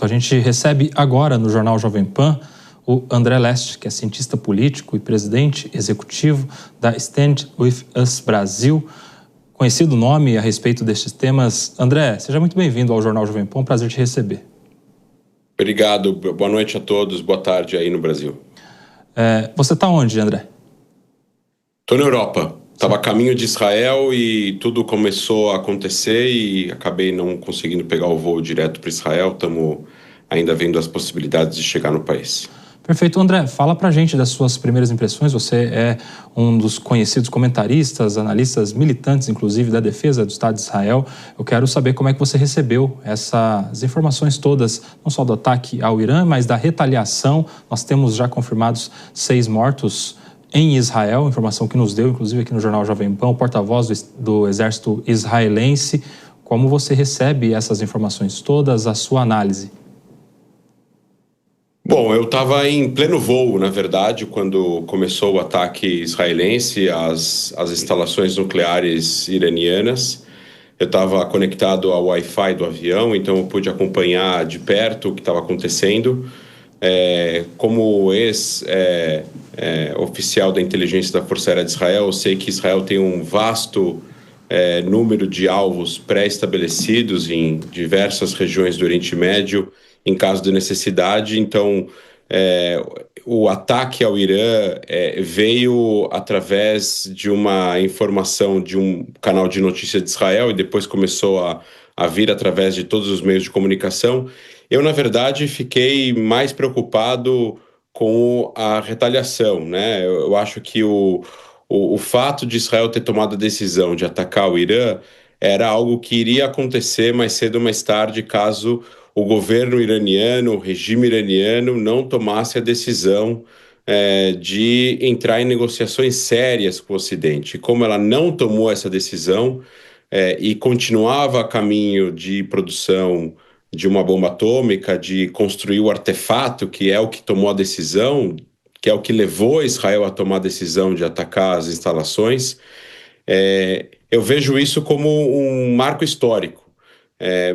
A gente recebe agora no Jornal Jovem Pan o André Leste, que é cientista político e presidente executivo da Stand With Us Brasil. Conhecido nome a respeito destes temas. André, seja muito bem-vindo ao Jornal Jovem Pan, prazer te receber. Obrigado, boa noite a todos, boa tarde aí no Brasil. Você está onde, André? Estou na Europa, estava a caminho de Israel e tudo começou a acontecer e acabei não conseguindo pegar o voo direto para Israel, estamos ainda vendo as possibilidades de chegar no país. Perfeito. André, fala pra gente das suas primeiras impressões. Você é um dos conhecidos comentaristas, analistas, militantes, inclusive, da defesa do Estado de Israel. Eu quero saber como é que você recebeu essas informações todas, não só do ataque ao Irã, mas da retaliação. Nós temos já confirmados 6 mortos em Israel, informação que nos deu, inclusive, aqui no Jornal Jovem Pan, o porta-voz do exército israelense. Como você recebe essas informações todas, a sua análise? Bom, eu estava em pleno voo, na verdade, quando começou o ataque israelense às instalações nucleares iranianas. Eu estava conectado ao Wi-Fi do avião, então eu pude acompanhar de perto o que estava acontecendo. Como ex-oficial da inteligência da Força Aérea de Israel, eu sei que Israel tem um vasto número de alvos pré-estabelecidos em diversas regiões do Oriente Médio, em caso de necessidade. Então, o ataque ao Irã veio através de uma informação de um canal de notícias de Israel e depois começou a vir através de todos os meios de comunicação. Eu, na verdade, fiquei mais preocupado com a retaliação, né? Eu acho que o fato de Israel ter tomado a decisão de atacar o Irã era algo que iria acontecer mais cedo ou mais tarde, caso o governo iraniano, o regime iraniano, não tomasse a decisão de entrar em negociações sérias com o Ocidente. Como ela não tomou essa decisão e continuava a caminho de produção de uma bomba atômica, de construir o artefato, que é o que tomou a decisão, que é o que levou Israel a tomar a decisão de atacar as instalações, eu vejo isso como um marco histórico.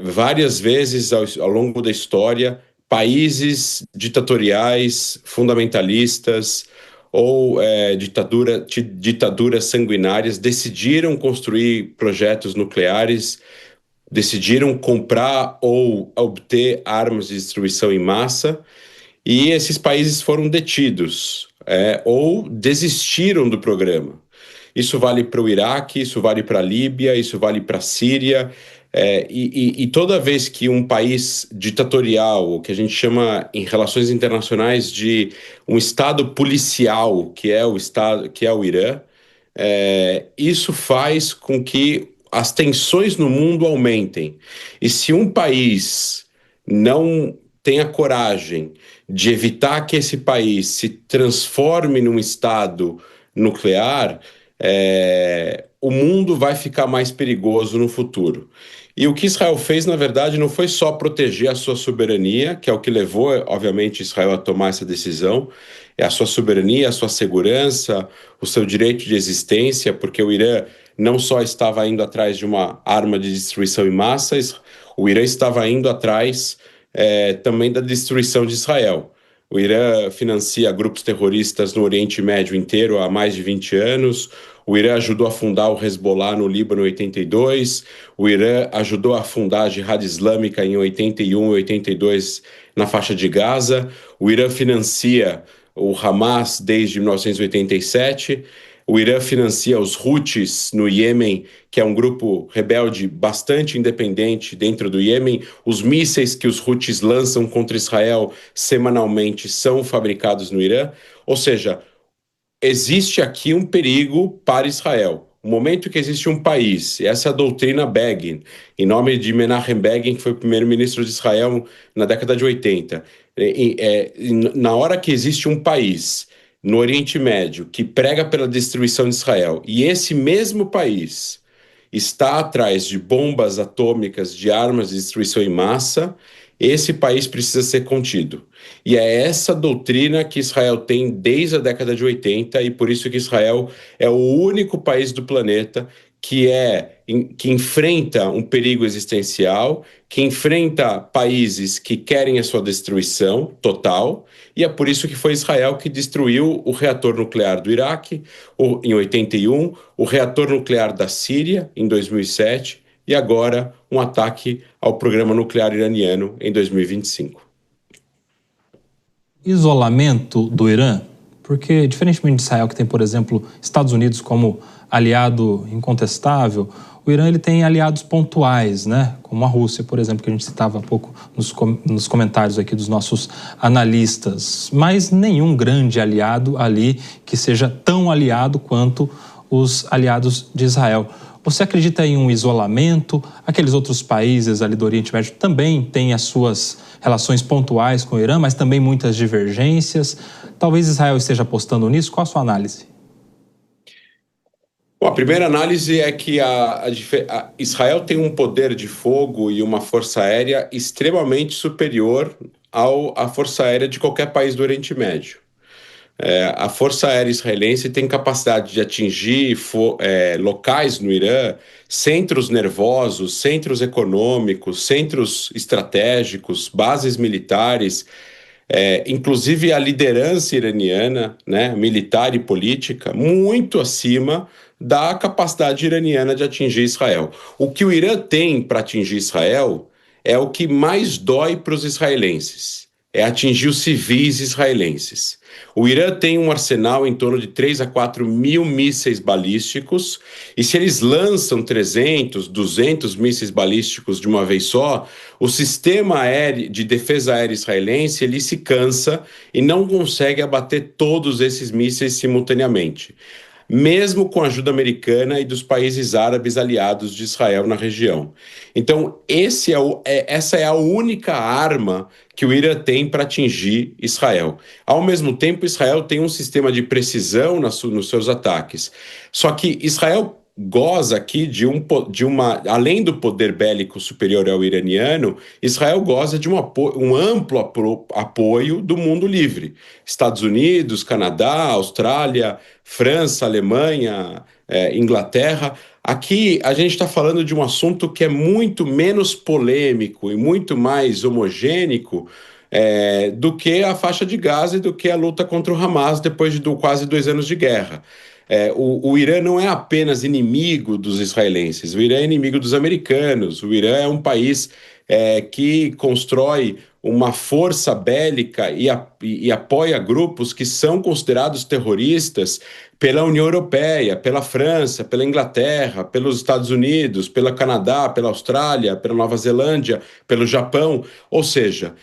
Várias vezes ao longo da história, países ditatoriais, fundamentalistas ou ditaduras sanguinárias decidiram construir projetos nucleares, decidiram comprar ou obter armas de destruição em massa, e esses países foram detidos ou desistiram do programa. Isso vale para o Iraque, isso vale para a Líbia, isso vale para a Síria. E toda vez que um país ditatorial, o que a gente chama em relações internacionais de um estado policial, que é o Irã, isso faz com que as tensões no mundo aumentem. E se um país não tem a coragem de evitar que esse país se transforme num estado nuclear, o mundo vai ficar mais perigoso no futuro. E o que Israel fez, na verdade, não foi só proteger a sua soberania, que é o que levou, obviamente, Israel a tomar essa decisão, é a sua soberania, a sua segurança, o seu direito de existência, porque o Irã não só estava indo atrás de uma arma de destruição em massa, o Irã estava indo atrás também da destruição de Israel. O Irã financia grupos terroristas no Oriente Médio inteiro há mais de 20 anos. O Irã ajudou a fundar o Hezbollah no Líbano em 82. O Irã ajudou a fundar a Jihad Islâmica em 81 e 82 na faixa de Gaza. O Irã financia o Hamas desde 1987. O Irã financia os Houthis no Iêmen, que é um grupo rebelde bastante independente dentro do Iêmen. Os mísseis que os Houthis lançam contra Israel semanalmente são fabricados no Irã. Ou seja, existe aqui um perigo para Israel. O momento que existe um país, e essa é a doutrina Begin, em nome de Menachem Begin, que foi o primeiro-ministro de Israel na década de 80, na hora que existe um país no Oriente Médio que prega pela destruição de Israel, e esse mesmo país está atrás de bombas atômicas, de armas de destruição em massa, esse país precisa ser contido. E é essa doutrina que Israel tem desde a década de 80, e por isso que Israel é o único país do planeta que enfrenta um perigo existencial, que enfrenta países que querem a sua destruição total, e é por isso que foi Israel que destruiu o reator nuclear do Iraque em 81, o reator nuclear da Síria em 2007 e agora um ataque ao programa nuclear iraniano em 2025. Isolamento do Irã? Porque, diferentemente de Israel, que tem, por exemplo, Estados Unidos como aliado incontestável, o Irã ele tem aliados pontuais, né? Como a Rússia, por exemplo, que a gente citava há pouco nos comentários aqui dos nossos analistas. Mas nenhum grande aliado ali que seja tão aliado quanto os aliados de Israel. Você acredita em um isolamento? Aqueles outros países ali do Oriente Médio também têm as suas relações pontuais com o Irã, mas também muitas divergências. Talvez Israel esteja apostando nisso. Qual a sua análise? Bom, a primeira análise é que Israel tem um poder de fogo e uma força aérea extremamente superior à força aérea de qualquer país do Oriente Médio. A Força Aérea Israelense tem capacidade de atingir locais no Irã, centros nervosos, centros econômicos, centros estratégicos, bases militares, inclusive a liderança iraniana, né, militar e política, muito acima da capacidade iraniana de atingir Israel. O que o Irã tem para atingir Israel é o que mais dói para os israelenses, é atingir os civis israelenses. O Irã tem um arsenal em torno de 3 a 4 mil mísseis balísticos, e se eles lançam 300, 200 mísseis balísticos de uma vez só, o sistema de defesa aérea israelense ele se cansa e não consegue abater todos esses mísseis simultaneamente, mesmo com a ajuda americana e dos países árabes aliados de Israel na região. Então, essa é a única arma que o Irã tem para atingir Israel. Ao mesmo tempo, Israel tem um sistema de precisão nos seus ataques. Só que Israel goza aqui além do poder bélico superior ao iraniano, Israel goza de um amplo apoio do mundo livre. Estados Unidos, Canadá, Austrália, França, Alemanha, Inglaterra. Aqui a gente está falando de um assunto que é muito menos polêmico e muito mais homogêneo do que a faixa de Gaza e do que a luta contra o Hamas depois de quase 2 anos de guerra. O Irã não é apenas inimigo dos israelenses, o Irã é inimigo dos americanos, o Irã é um país que constrói uma força bélica e apoia grupos que são considerados terroristas pela União Europeia, pela França, pela Inglaterra, pelos Estados Unidos, pelo Canadá, pela Austrália, pela Nova Zelândia, pelo Japão. Ou seja,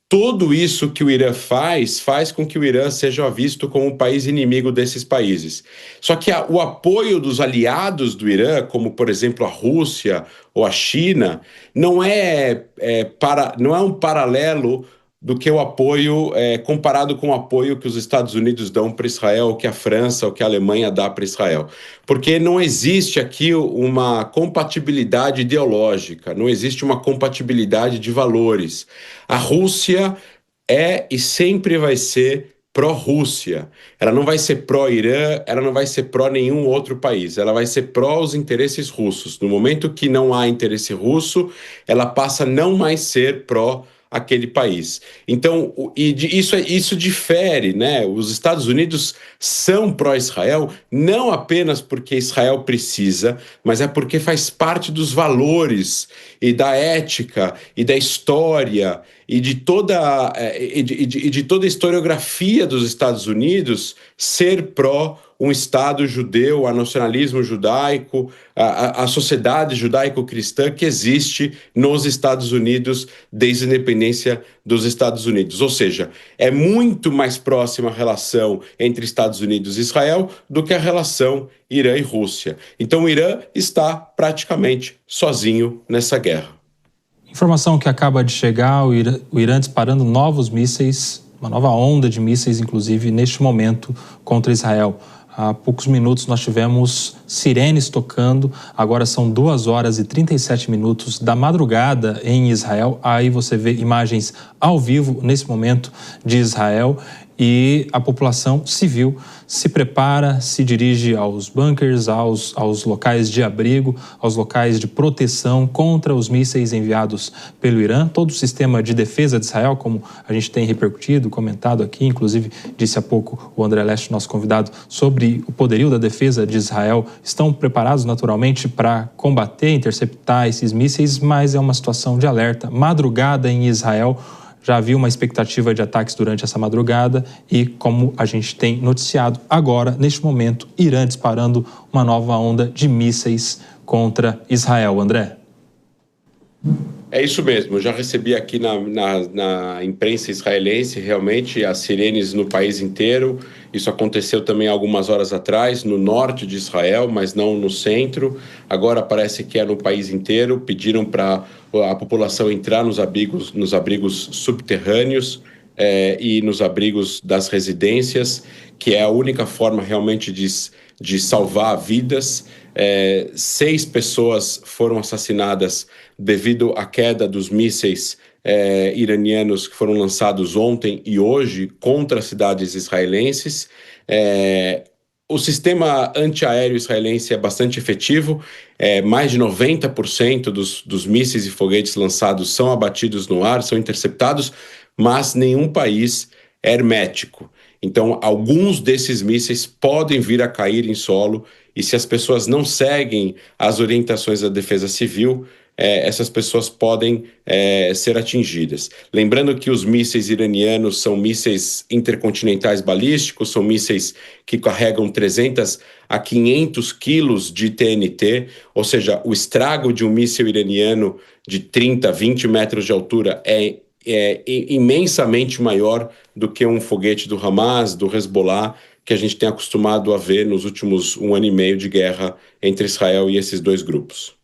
tudo isso que o Irã faz com que o Irã seja visto como um país inimigo desses países. Só que o apoio dos aliados do Irã, como por exemplo a Rússia ou a China, não é um paralelo do que o apoio comparado com o apoio que os Estados Unidos dão para Israel, ou que a França, ou que a Alemanha dá para Israel. Porque não existe aqui uma compatibilidade ideológica, não existe uma compatibilidade de valores. A Rússia é e sempre vai ser pró-Rússia. Ela não vai ser pró-Irã, ela não vai ser pró nenhum outro país. Ela vai ser pró os interesses russos. No momento que não há interesse russo, ela passa a não mais ser pró aquele país. Então, isso difere, né? Os Estados Unidos são pró-Israel não apenas porque Israel precisa, mas é porque faz parte dos valores e da ética e da história e de toda a historiografia dos Estados Unidos ser pró um Estado judeu, a nacionalismo judaico, a sociedade judaico-cristã que existe nos Estados Unidos desde a independência dos Estados Unidos. Ou seja, é muito mais próxima a relação entre Estados Unidos e Israel do que a relação Irã e Rússia. Então o Irã está praticamente sozinho nessa guerra. Informação que acaba de chegar, o Irã disparando novos mísseis, uma nova onda de mísseis, inclusive, neste momento, contra Israel. Há poucos minutos nós tivemos sirenes tocando, agora são 2 horas e 37 minutos da madrugada em Israel. Aí você vê imagens ao vivo, nesse momento, de Israel. e a população civil se prepara, se dirige aos bunkers, aos locais de abrigo, aos locais de proteção contra os mísseis enviados pelo Irã. Todo o sistema de defesa de Israel, como a gente tem repercutido, comentado aqui, inclusive disse há pouco o André Leste, nosso convidado, sobre o poderio da defesa de Israel, estão preparados naturalmente para combater, interceptar esses mísseis, mas é uma situação de alerta. Madrugada em Israel, já havia uma expectativa de ataques durante essa madrugada e, como a gente tem noticiado agora, neste momento, Irã disparando uma nova onda de mísseis contra Israel. André? É isso mesmo, eu já recebi aqui na imprensa israelense realmente as sirenes no país inteiro. Isso aconteceu também algumas horas atrás no norte de Israel, mas não no centro. Agora parece que é no país inteiro. Pediram para a população entrar nos abrigos subterrâneos e nos abrigos das residências, que é a única forma realmente de salvar vidas. 6 pessoas foram assassinadas devido à queda dos mísseis iranianos que foram lançados ontem e hoje contra cidades israelenses. O sistema antiaéreo israelense é bastante efetivo. Mais de 90% dos mísseis e foguetes lançados são abatidos no ar, são interceptados, mas nenhum país é hermético. Então, alguns desses mísseis podem vir a cair em solo e se as pessoas não seguem as orientações da Defesa Civil, essas pessoas podem ser atingidas. Lembrando que os mísseis iranianos são mísseis intercontinentais balísticos, são mísseis que carregam 300 a 500 quilos de TNT, ou seja, o estrago de um míssil iraniano de 30, 20 metros de altura é imensamente maior do que um foguete do Hamas, do Hezbollah, que a gente tem acostumado a ver nos últimos 1 ano e meio de guerra entre Israel e esses dois grupos.